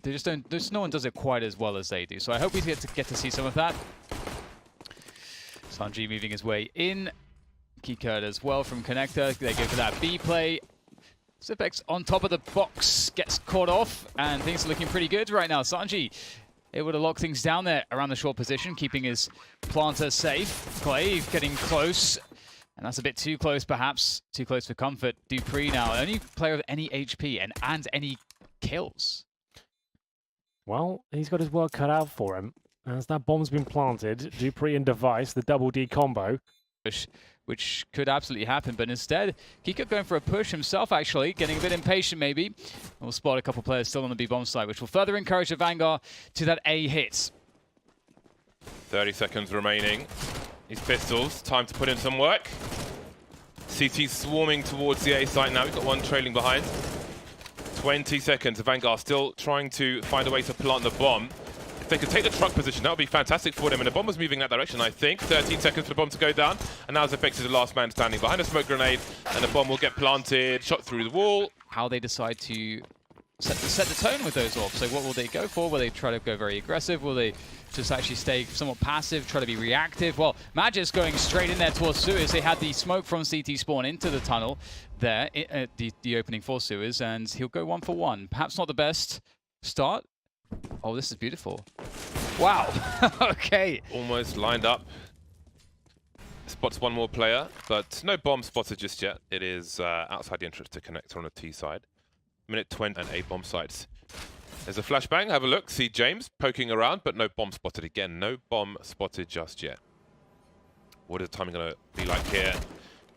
They just don't. No one does it quite as well as they do. So I hope we get to see some of that. Sanji moving his way in. Keycurd as well from Connector. They go for that B play. Zipex on top of the box gets caught off, and things are looking pretty good right now. Sanji able to lock things down there around the short position, keeping his planter safe. Clay getting close, and that's a bit too close perhaps. Too close for comfort. Dupree now, only player with any HP and any kills. Well, he's got his work cut out for him. As that bomb's been planted, Dupree and Device, the double D combo. Which could absolutely happen, but instead, Kiko going for a push himself, actually, getting a bit impatient maybe. We'll spot a couple players still on the B-bomb side, which will further encourage Avangar to that A hit. 30 seconds remaining. These pistols, time to put in some work. CT swarming towards the A site now. We've got one trailing behind. 20 seconds. Avangar still trying to find a way to plant the bomb. If they could take the truck position, that would be fantastic for them. And the bomb was moving in that direction, I think. 13 seconds for the bomb to go down. And now Zipex is the last man standing behind a smoke grenade. And the bomb will get planted, shot through the wall. How they decide to set the tone with those orbs. So what will they go for? Will they try to go very aggressive? Will they just actually stay somewhat passive, try to be reactive? Well, Magic's going straight in there towards sewers. They had the smoke from CT spawn into the tunnel there, the opening for sewers, and he'll go 1 for 1. Perhaps not the best start. Oh, this is beautiful. Wow. Okay. Almost lined up. Spots one more player, but no bomb spotted just yet. It is outside the entrance to connector on the T side. Minute 20 and 8 bomb sites. There's a flashbang. Have a look. See James poking around, but no bomb spotted again. No bomb spotted just yet. What is the timing going to be like here?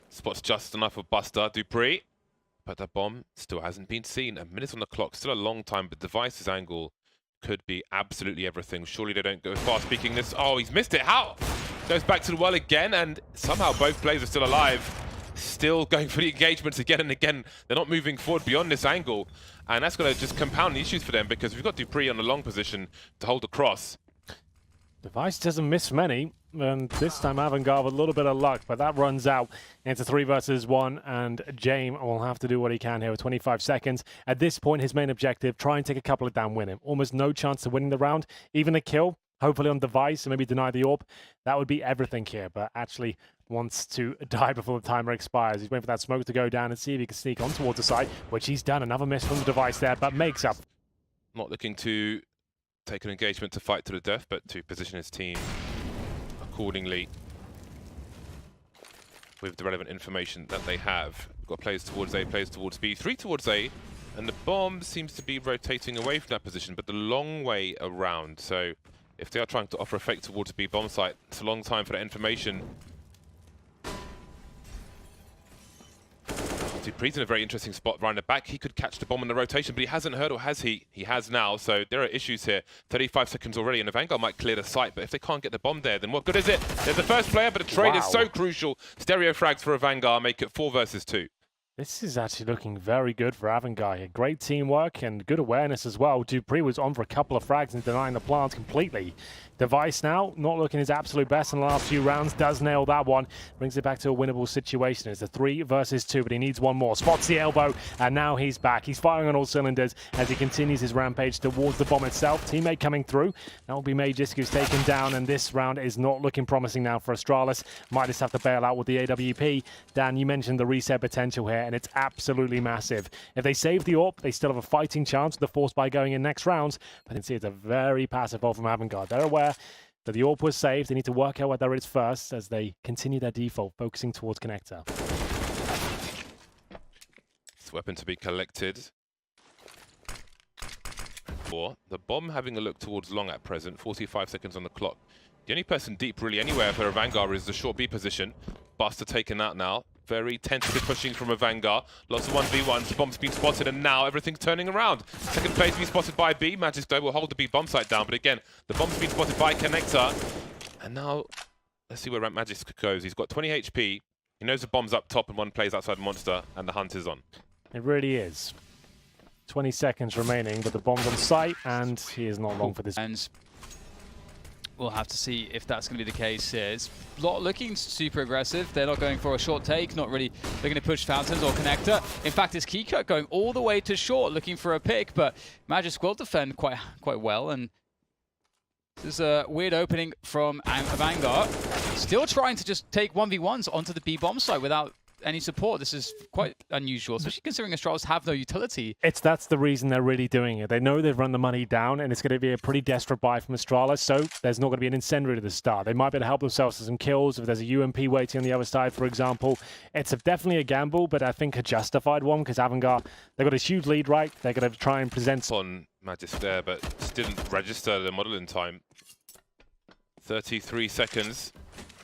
Spots just enough of Buster. Dupree. But the bomb still hasn't been seen. A minute on the clock. Still a long time, but Device's angle could be absolutely everything. Surely they don't go far. Speaking this. Oh, he's missed it. How? Goes back to the well again, and somehow both players are still alive. Still going for the engagements again and again. They're not moving forward beyond this angle. And that's going to just compound the issues for them, because we've got Dupree on the long position to hold the cross. Device doesn't miss many, and this time Avangar with a little bit of luck, but that runs out into 3 versus 1, and James will have to do what he can here with 25 seconds. At this point, his main objective, try and take a couple of down, win him. Almost no chance of winning the round, even a kill, hopefully on Device, and maybe deny the AWP. That would be everything here, but actually wants to die before the timer expires. He's waiting for that smoke to go down and see if he can sneak on towards the side, which he's done. Another miss from the Device there, but makes up. Not looking to take an engagement to fight to the death, but to position his team accordingly with the relevant information that they have. We've got players towards A, players towards B, 3 towards A, and the bomb seems to be rotating away from that position, but the long way around. So if they are trying to offer a fake towards B bomb site, it's a long time for that information. Dupree's in a very interesting spot around the back. He could catch the bomb in the rotation, but he hasn't heard, or has he? He has now, so there are issues here. 35 seconds already, and Avangar might clear the site, but if they can't get the bomb there, then what good is it? There's the first player, but the trade is so crucial. Stereo frags for Avangar make it 4 versus 2. This is actually looking very good for Avangar here. Great teamwork and good awareness as well. Dupree was on for a couple of frags and denying the plant completely. Device now, not looking his absolute best in the last few rounds, does nail that one. Brings it back to a winnable situation. It's a 3 versus 2, but he needs one more. Spots the elbow, and now he's back. He's firing on all cylinders as he continues his rampage towards the bomb itself. Teammate coming through. That will be Magis who's taken down, and this round is not looking promising now for Astralis. Might just have to bail out with the AWP. Dan, you mentioned the reset potential here, and it's absolutely massive. If they save the AWP, they still have a fighting chance with the force by going in next rounds, but you can see it's a very passive ult from Avangar. They're aware that the AWP was saved. They need to work out what there is first as they continue their default, focusing towards connector. This weapon to be collected. The bomb having a look towards long at present, 45 seconds on the clock. The only person deep really anywhere for Avangar is the short B position. Buster taken out now. Very tentative pushing from Avangar. Lots of 1v1s. Bomb's been spotted, and now everything's turning around. Second phase being spotted by B. Magic's will hold the B bomb site down, but again, the bomb's been spotted by Connector. And now, let's see where Magic goes. He's got 20 HP. He knows the bomb's up top, and one plays outside Monster, and the hunt is on. It really is. 20 seconds remaining, but the bomb's on site, and he is not long for this. And We'll have to see if that's going to be the case here. It's looking super aggressive. They're not going for a short take, not really looking to push Fountains or Connector. In fact, it's Keycut going all the way to short, looking for a pick, but Magisk will defend quite well, and this is a weird opening from Avangar. Still trying to just take 1v1s onto the B-bomb site without any support. This is quite unusual, especially considering Astralis have no utility. That's the reason they're really doing it. They know they've run the money down, and it's going to be a pretty desperate buy from Astralis, so there's not going to be an incendiary to the start. They might be able to help themselves to some kills if there's a UMP waiting on the other side, for example. It's definitely a gamble, but I think a justified one, because Avangar, they've got a huge lead, right? They're going to try and present On Magisk there, but just didn't register the model in time. 33 seconds.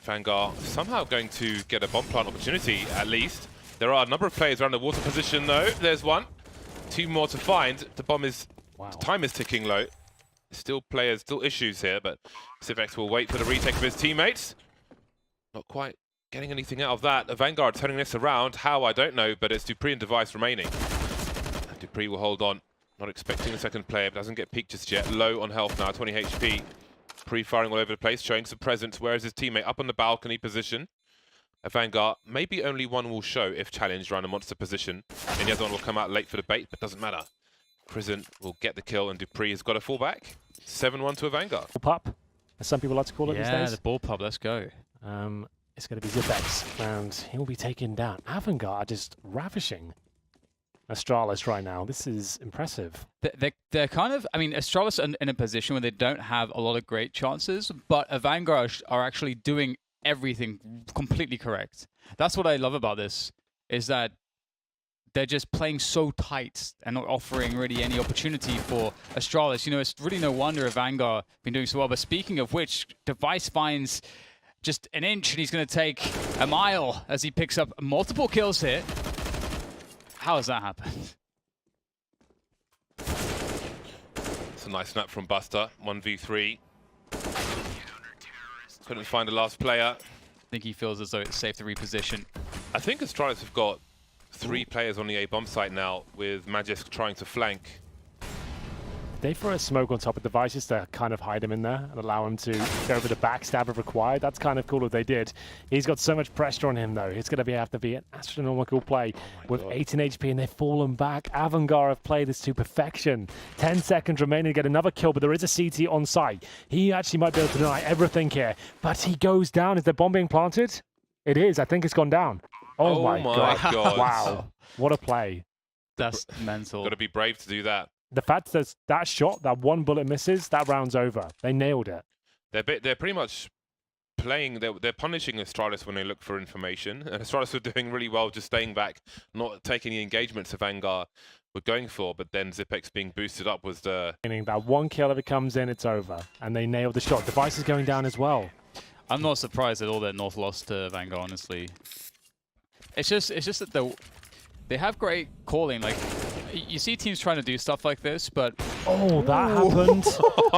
Avangar somehow going to get a bomb plant opportunity, at least. There are a number of players around the water position, though. There's one. 2 more to find. The bomb is... Wow. The time is ticking low. Still players, still issues here, but Civex will wait for the retake of his teammates. Not quite getting anything out of that. Avangar turning this around. How, I don't know, but it's dupreeh and Device remaining. And dupreeh will hold on. Not expecting the second player, but doesn't get peaked just yet. Low on health now, 20 HP. Pre-firing all over the place, showing some presence. Where is his teammate? Up on the balcony position. Avangar, maybe only one will show if challenged around a monster position. And the other one will come out late for the bait, but doesn't matter. Prison will get the kill, and dupreeh has got a fallback. 7-1 to Avangar. Pup, as some people like to call it these days. Yeah, the ball pub, let's go. It's going to be Zipex, and he'll be taken down. Avangar are just ravishing Astralis right now. This is impressive. They're kind of, I mean, Astralis are in a position where they don't have a lot of great chances, but Avangar are actually doing everything completely correct. That's what I love about this, is that they're just playing so tight and not offering really any opportunity for Astralis. You know, it's really no wonder Avangar have been doing so well. But speaking of which, Device finds just an inch, and he's going to take a mile as he picks up multiple kills here. How has that happened? It's a nice snap from Buster. 1v3. Couldn't find the last player. I think he feels as though it's safe to reposition. I think Astralis have got 3 players on the A bomb site now, with Magisk trying to flank. They throw a smoke on top of Devices to kind of hide him in there and allow him to go over the backstab if required. That's kind of cool if they did. He's got so much pressure on him, though. It's going to have to be an astronomical play with 18 HP, and they've fallen back. Avangar have played this to perfection. 10 seconds remaining to get another kill, but there is a CT on site. He actually might be able to deny everything here, but he goes down. Is the bomb being planted? It is. I think it's gone down. Oh my God. Wow. What a play. That's mental. Got to be brave to do that. The fact that that shot, that one bullet misses, that round's over. They nailed it. They're pretty much playing, they're punishing Astralis when they look for information. And Astralis were doing really well just staying back, not taking the engagements Avangar were going for, but then Zipex being boosted up was the... Meaning that one kill, if it comes in, it's over. And they nailed the shot. Device is going down as well. I'm not surprised at all that North lost to Avangar, honestly. It's just that they have great calling. Like, you see teams trying to do stuff like this, but... Oh, that happened?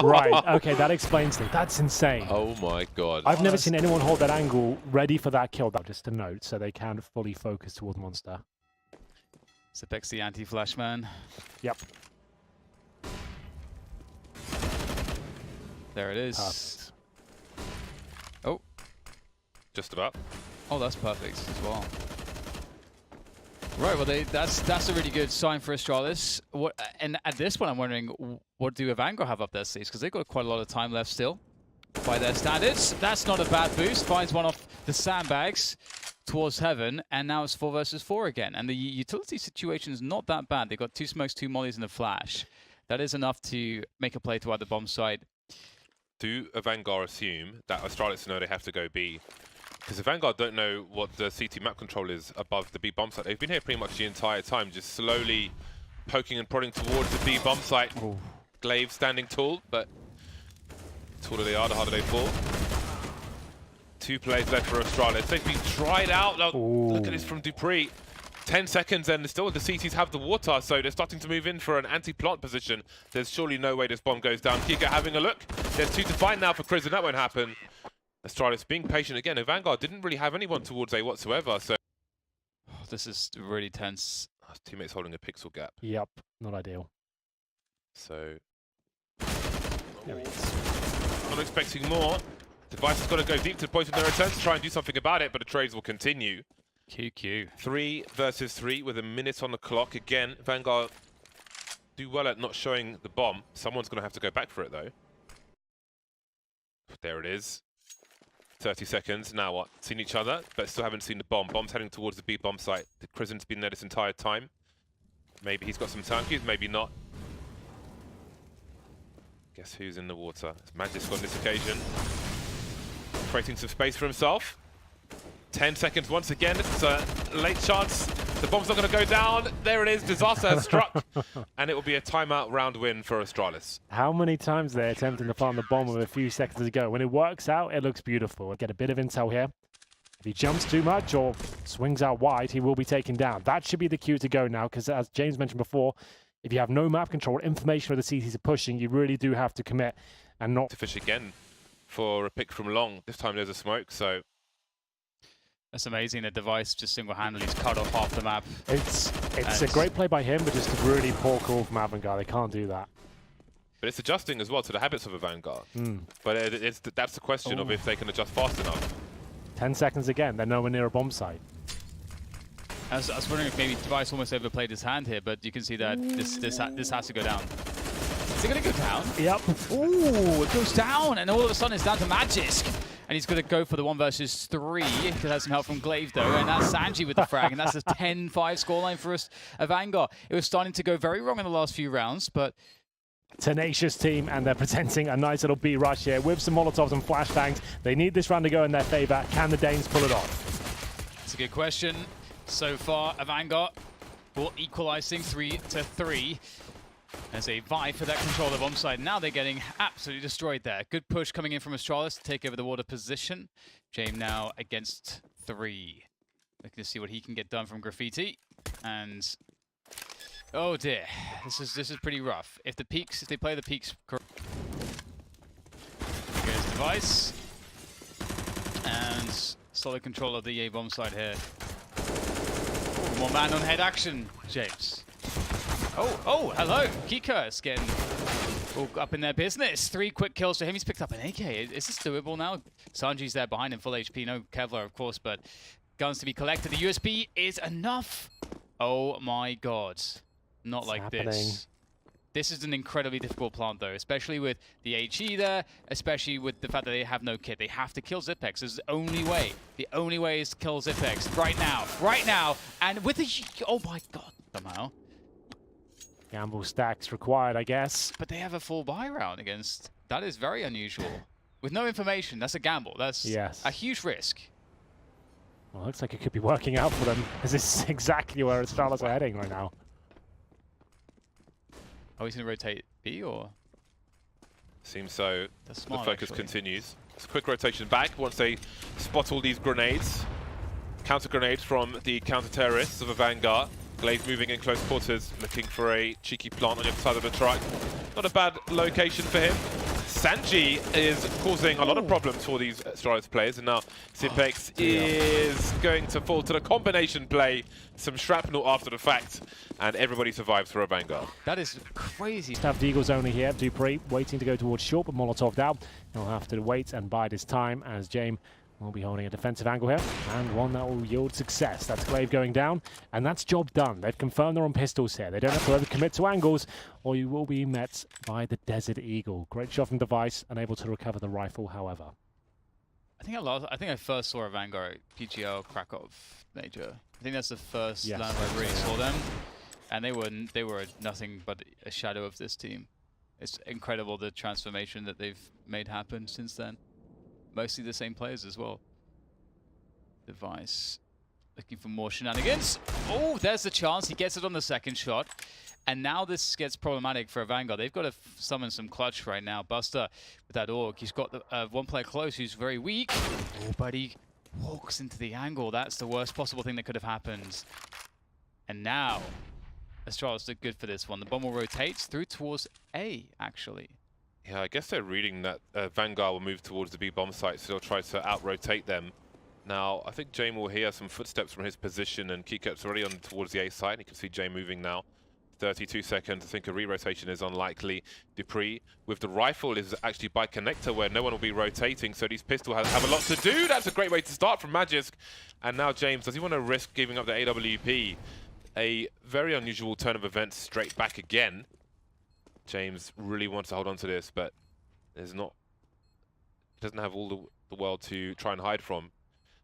Right, okay, that explains it. That's insane. Oh my God. I've never seen anyone hold that angle ready for that kill, though, just a note, so they can fully focus towards Monster. Zipex the anti-flash man. Yep. There it is. Perfect. Oh. Just about. Oh, that's perfect as well. Right, well, that's a really good sign for Astralis. And at this point, I'm wondering, what do Avangar have up their sleeves? Because they've got quite a lot of time left still, by their standards. That's not a bad boost. Finds one off the sandbags towards heaven, and now it's 4 versus 4 again. And the utility situation is not that bad. They've got 2 smokes, 2 mollies, and a flash. That is enough to make a play toward the bomb side. Do Avangar assume that Astralis know they have to go B? Because Avangar don't know what the CT map control is above the B bomb site. They've been here pretty much the entire time, just slowly poking and prodding towards the B bomb site. Ooh. Glaive standing tall, but the taller they are, the harder they fall. 2 plays left for Astralis. They've been tried out. Look at this from dupreeh. 10 seconds and still the CTs have the water, so they're starting to move in for an anti-plant position. There's surely no way this bomb goes down. Giga having a look. There's 2 to find now for Chris, and that won't happen. Astralis being patient again. Avangar didn't really have anyone towards A whatsoever, so... This is really tense. His teammate's holding a pixel gap. Yep, not ideal. So... There he is. Not expecting more. Device has got to go deep to the point of no return to try and do something about it, but the trades will continue. QQ. 3 versus 3 with a minute on the clock. Again, Vanguard do well at not showing the bomb. Someone's going to have to go back for it, though. There it is. 30 seconds. Now what? Seen each other, but still haven't seen the bomb. Bomb's heading towards the B bomb site. The Krisen's been there this entire time. Maybe he's got some time cues, maybe not. Guess who's in the water? It's Magisk on this occasion. Creating some space for himself. 10 seconds once again. It's a late chance. The bomb's not going to go down. There it is. Disaster has struck. And it will be a timeout round win for Astralis. How many times they're attempting to plant the bomb with a few seconds to go? When it works out, it looks beautiful. We'll get a bit of intel here. If he jumps too much or swings out wide, he will be taken down. That should be the cue to go now, because as James mentioned before, if you have no map control, information where the CTs are pushing, you really do have to commit and not... To fish again for a pick from long. This time there's a smoke, so... That's amazing. The Device just single-handedly cut off half the map. It's a great play by him, but just a really poor call from Avangar. They can't do that. But it's adjusting as well to the habits of a Vanguard. But that's the question of if they can adjust fast enough. 10 seconds again. They're nowhere near a bomb site. I was wondering if maybe Device almost overplayed his hand here, but you can see that this has to go down. Is it going to go down? Yep. Ooh, it goes down, and all of a sudden it's down to Magisk. And he's going to go for the 1 versus 3. He could have some help from Glaive, though. And that's Sanji with the frag. And that's a 10-5 scoreline for us, Avangar. It was starting to go very wrong in the last few rounds, but... Tenacious team, and they're presenting a nice little B rush here with some Molotovs and flashbangs. They need this round to go in their favor. Can the Danes pull it off? That's a good question. So far, Avangar will equalizing 3-3. There's a vie for that control of bomb side. Now they're getting absolutely destroyed there. Good push coming in from Astralis to take over the water position. James now against 3. Looking to see what he can get done from Graffiti. And oh dear, this is pretty rough. If they play the peaks correct. Here's Device. And solid control of the A bomb side here. More man on head action, James. Oh, hello. Kika is getting all up in their business. 3 quick kills for him. He's picked up an AK. Is this doable now? Sanji's there behind him, full HP. No Kevlar, of course, but guns to be collected. The USB is enough. Oh my god. Not like this. This is an incredibly difficult plant, though, especially with the HE there, especially with the fact that they have no kit. They have to kill Zipex. This is the only way. The only way is to kill Zipex right now. And with the... Oh my god, somehow. Gamble stacks required, I guess. But they have a full buy round against... That is very unusual. With no information, that's a gamble. That's a huge risk. Well, it looks like it could be working out for them. This is exactly where Astralis are heading right now. Are we going to rotate B, or...? Seems so. That's smart, the focus actually continues. It's a quick rotation back once they spot all these grenades. Counter grenades from the counter-terrorists of a Vanguard. Glaive moving in close quarters, looking for a cheeky plant on the other side of the truck. Not a bad location for him. Sanji is causing a lot of problems for these Astralis players, and now Zipex is going to fall to the combination play. Some shrapnel after the fact, and everybody survives for a Vanguard. That is crazy. Have Deagles only here. Dupree waiting to go towards short, but Molotov down. He'll have to wait and bide his time as James will be holding a defensive angle here, and one that will yield success. That's Glaive going down, and that's job done. They've confirmed they're on pistols here. They don't have to ever commit to angles, or you will be met by the Desert Eagle. Great shot from Device, unable to recover the rifle, however. I think I first saw a Vanguard PGL Krakow major. I think that's the first land I really saw them, and they were nothing but a shadow of this team. It's incredible the transformation that they've made happen since then. Mostly the same players as well. Device looking for more shenanigans. Oh, there's the chance. He gets it on the second shot. And now this gets problematic for a Vanguard. They've got to summon some clutch right now. Buster with that Orc. He's got the, one player close who's very weak. Oh, but he walks into the angle. That's the worst possible thing that could have happened. And now, Astralis look good for this one. The bomb will rotate through towards A, actually. Yeah, I guess they're reading that Vanguard will move towards the B bomb site, so they'll try to out-rotate them. Now, I think James will hear some footsteps from his position, and Kiket's already on towards the A side. You can see James moving now 32 seconds. I think a re-rotation is unlikely. Dupree with the rifle is actually by connector where no one will be rotating, so these pistols have a lot to do. That's a great way to start from Magisk. And now James, does he want to risk giving up the AWP? A very unusual turn of events straight back again. James really wants to hold on to this, but doesn't have all the world to try and hide from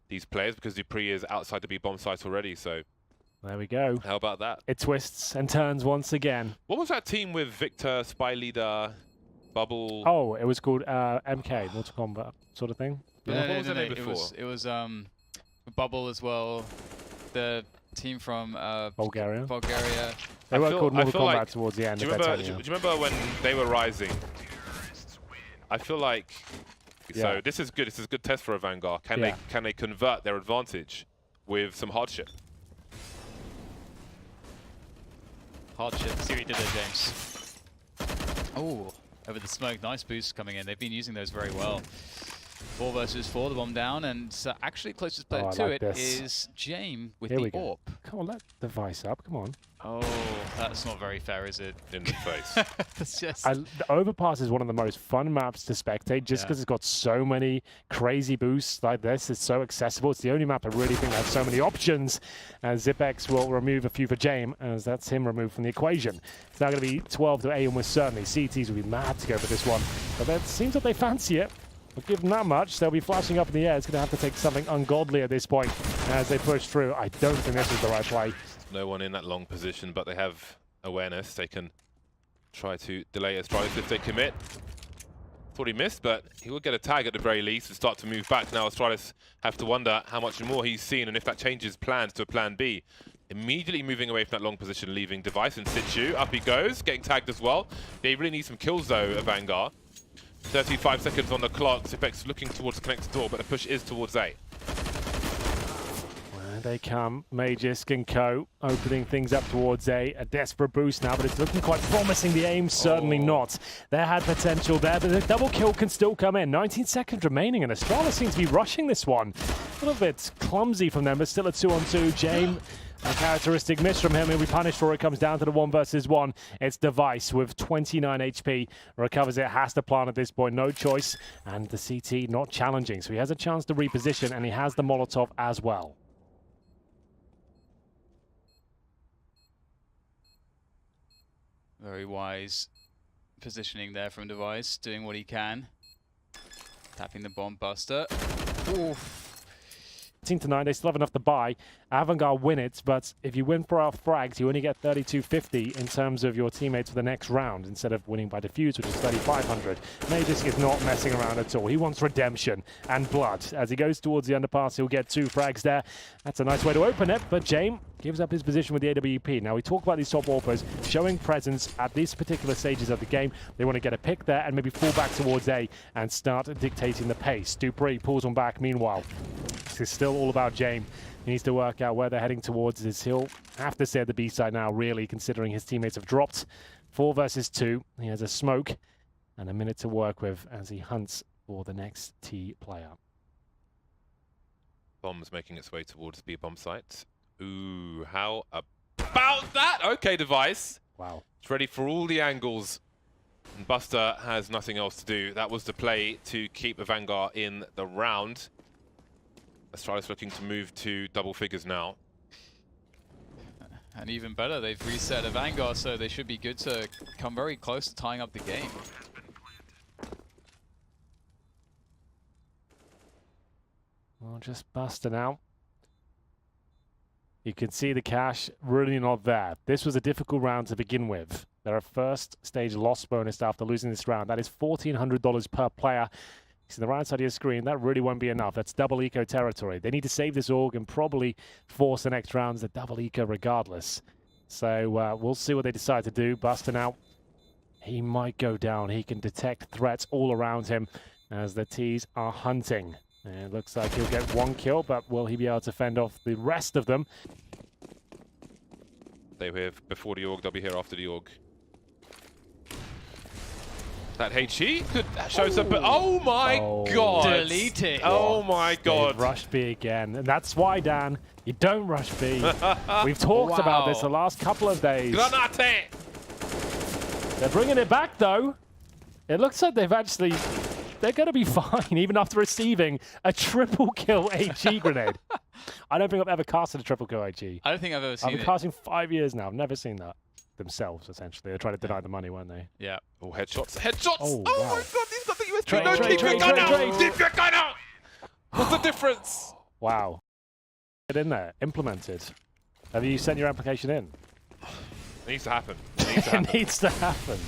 these players because Dupree is outside the B bomb site already, so there we go. how about that? It twists and turns once again. What was that team with Victor, Spy Leader, Bubble? Oh, it was called MK, Mortal Kombat sort of thing. What was the name before? It was Bubble as well. The team from Bulgaria. They I were feel- called I Mortal feel Kombat like- towards the end. Do you remember when they were rising? I feel like so this is good. This is a good test for Avangar. Can they convert their advantage with some hardship? Hardship. See what he did there, James. Oh, over the smoke. Nice boost coming in. They've been using those very well. 4 versus 4, the bomb down, and actually closest player to it is James with the AWP. Come on, let the device up. Come on. Oh, that's not very fair, is it? In the face. It's just... The Overpass is one of the most fun maps to spectate just because it's got so many crazy boosts like this. It's so accessible. It's the only map I really think has so many options. And Zipex will remove a few for James, as that's him removed from the equation. It's now going to be 12 to 8 almost certainly. CTs will be mad to go for this one. But it seems that they fancy it. But give them that much, they'll be flashing up in the air. It's going to have to take something ungodly at this point as they push through. I don't think this is the right play. No one in that long position, but they have awareness. They can try to delay Astralis if they commit. Thought he missed, but he will get a tag at the very least and start to move back. Now Astralis have to wonder how much more he's seen and if that changes plans to a plan B. Immediately moving away from that long position, leaving device in situ. Up he goes, getting tagged as well. They really need some kills though, Avangar. 35 seconds on the clock. Zipex looking towards the connector door, but the push is towards A. There they come, Magisk and co. Opening things up towards A desperate boost now, but it's looking quite promising. The aim, certainly not. They had potential there, but the double kill can still come in. 19 seconds remaining, and Astralis seems to be rushing this one. A little bit clumsy from them, but still a 2-on-2. James, a characteristic miss from him. He'll be punished for it. Comes down to the 1 versus 1. It's Device with 29 HP. Recovers it, has to plant at this point. No choice. And the CT not challenging. So he has a chance to reposition, and he has the Molotov as well. Very wise positioning there from Device, doing what he can. Tapping the bomb buster. Oof. 18 to 9, they still have enough to buy. Avangar win it, but if you win for our frags, you only get 3250 in terms of your teammates for the next round instead of winning by defuse, which is 3500. Magisk is not messing around at all. He wants redemption and blood. As he goes towards the underpass, he'll get 2 frags there. That's a nice way to open it, but James gives up his position with the AWP. Now, we talk about these top AWPers showing presence at these particular stages of the game. They want to get a pick there and maybe fall back towards A and start dictating the pace. Dupree pulls on back meanwhile. This is still all about James. He needs to work out where they're heading towards. He'll have to stay at the B side now, really, considering his teammates have dropped. 4 versus 2. He has a smoke and a minute to work with as he hunts for the next T player. Bomb's making its way towards B bomb site. Ooh, how about that? Okay, Device. Wow. It's ready for all the angles. And Buster has nothing else to do. That was the play to keep Avangar in the round. Astralis looking to move to double figures now. And even better, they've reset Avangar, so they should be good to come very close to tying up the game. Well, just Buster now. You can see the cash really not there. This was a difficult round to begin with. They're a first stage loss bonus after losing this round. That is $1,400 per player. See the right side of your screen, that really won't be enough. That's double eco territory. They need to save this org and probably force the next rounds at double eco regardless. So we'll see what they decide to do. Buster now, he might go down. He can detect threats all around him as the T's are hunting. And it looks like he'll get 1 kill, but will he be able to fend off the rest of them? They were here before the org, they'll be here after the org. That HE could shows up, but oh my god! Delete it. Oh my god! They've rushed B again, and that's why, Dan, you don't rush B. We've talked about this Wow. the last couple of days. Granate! They're bringing it back, though. It looks like they're going to be fine, even after receiving a triple kill HE grenade. I don't think I've ever casted a triple kill HE. I don't think I've ever seen I've been it. casting 5 years now. I've never seen that themselves, essentially. They're trying to deny the money, weren't they? Yeah. Oh, headshots. Headshots! Oh, Oh, wow. my god, he's got the USB. Trade, No, trade, keep your trade, gun trade, out! trade. Keep your gun out! What's the difference? Wow. Get in there. Implemented. Have you sent your application in? It needs to happen. It needs to happen. It needs to happen.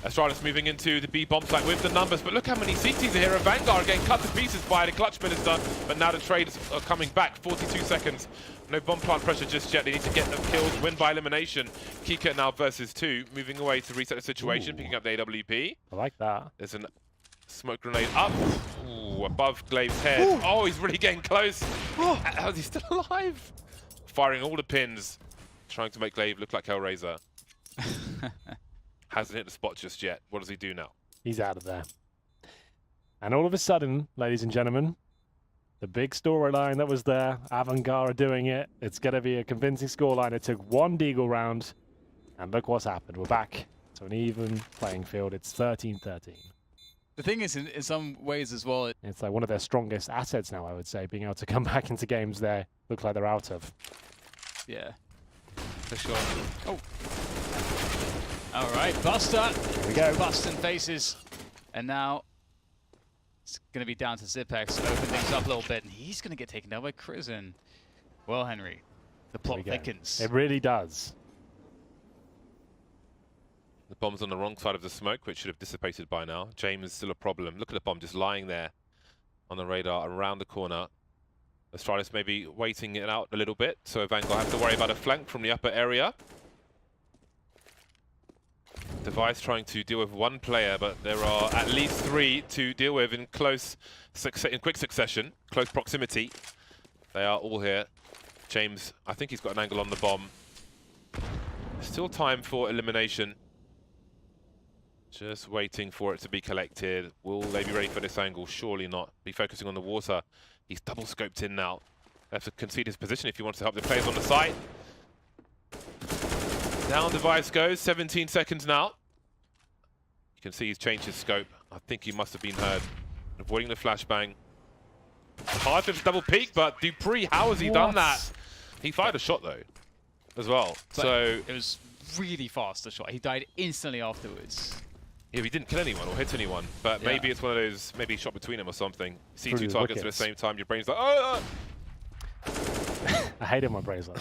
Astralis moving into the B bomb site with the numbers, but look how many CTs are here. Avangar getting cut to pieces by the clutch minister, but now the trades are coming back. 42 seconds. No bomb plant pressure just yet. They need to get them killed, win by elimination. Kika now versus 2, moving away to reset the situation, picking up the AWP. I like that. There's a smoke grenade up. Ooh, above Glave's head. Ooh. Oh, he's really getting close. How is he still alive? Firing all the pins, trying to make Glaive look like Hellraiser. Hasn't hit the spot just yet. What does he do now? He's out of there. And all of a sudden, ladies and gentlemen, the big storyline that was there, Avangar are doing it. It's going to be a convincing scoreline. It took one Deagle round, and look what's happened. We're back to an even playing field. It's 13-13. The thing is, in some ways as well, It's like one of their strongest assets now, I would say, being able to come back into games they look like they're out of. yeah, for sure. Oh. All right, Buster. Here we go. Busting faces. And now it's going to be down to Zipex to open things up a little bit. And he's going to get taken down by Crizzen. Well, Henry, the plot thickens. It really does. The bomb's on the wrong side of the smoke, which should have dissipated by now. James is still a problem. Look at the bomb just lying there on the radar around the corner. Astralis maybe waiting it out a little bit, so Avangar have to worry about a flank from the upper area. Device trying to deal with one player, but there are at least 3 to deal with in quick succession, close proximity. They are all here. James, I think he's got an angle on the bomb. Still time for elimination. Just waiting for it to be collected. Will they be ready for this angle? Surely not. Be focusing on the water. He's double scoped in now. They have to concede his position if he wants to help the players on the site. Down Device goes, 17 seconds now. You can see he's changed his scope. I think he must have been heard. Avoiding the flashbang. Hard to double peek, but Dupree, how has he done that? He fired a shot though, as well. But so it was really fast, the shot. He died instantly afterwards. yeah, he didn't kill anyone or hit anyone, but maybe it's one of those, maybe he shot between them or something. See Through 2 the targets at the wickets. same time, your brain's like, oh! I hated my bracelet.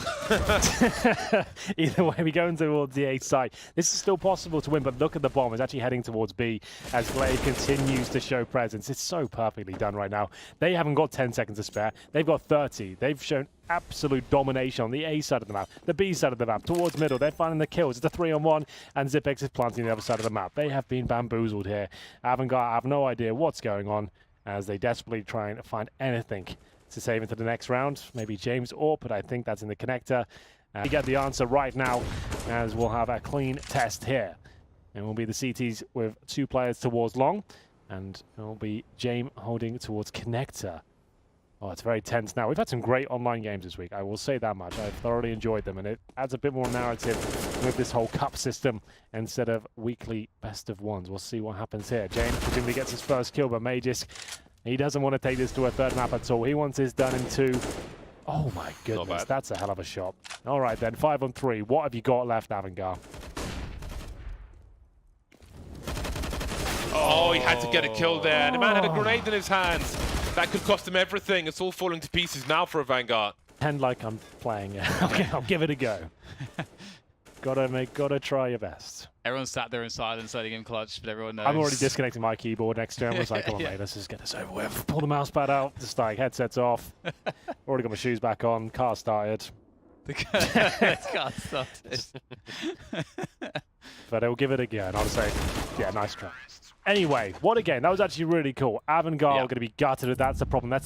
Either way, we go in towards the A site. This is still possible to win, but look at the bomb. It's actually heading towards B as Glaive continues to show presence. It's so perfectly done right now. They haven't got 10 seconds to spare. They've got 30. They've shown absolute domination on the A side of the map, the B side of the map, towards middle. They're finding the kills. It's a 3-on-1, and Zipex is planting the other side of the map. They have been bamboozled here. Avangar have no idea what's going on as they desperately try and find anything to save into the next round. Maybe James Orp, but I think that's in the connector. We get the answer right now as we'll have a clean test here. And it will be the CTs with 2 players towards long, and it will be James holding towards connector. Oh, it's very tense now. We've had some great online games this week, I will say that much. I've thoroughly enjoyed them, and it adds a bit more narrative with this whole cup system instead of weekly best of ones. We'll see what happens here. James presumably gets his first kill, but Magisk, he doesn't want to take this to a 3rd map at all. He wants this done in 2. Oh my goodness, that's a hell of a shot. All right then, 5-on-3. What have you got left, Avangar? Oh, he had to get a kill there. The man had a grenade in his hands. That could cost him everything. It's all falling to pieces now for Avangar. Pretend like I'm playing it. Okay, I'll give it a go. Gotta try your best. Everyone sat there in silence, letting him clutch, but everyone knows. I'm already disconnecting my keyboard next to him. I was like, come on, mate, let's just get this over with. Pull the mouse pad out, just like headsets off. Already got my shoes back on, car started. The car started. But I'll give it a go, and I'll say, yeah, nice try. Anyway, what a game. That was actually really cool. Avangar are going to be gutted if that's the problem. That's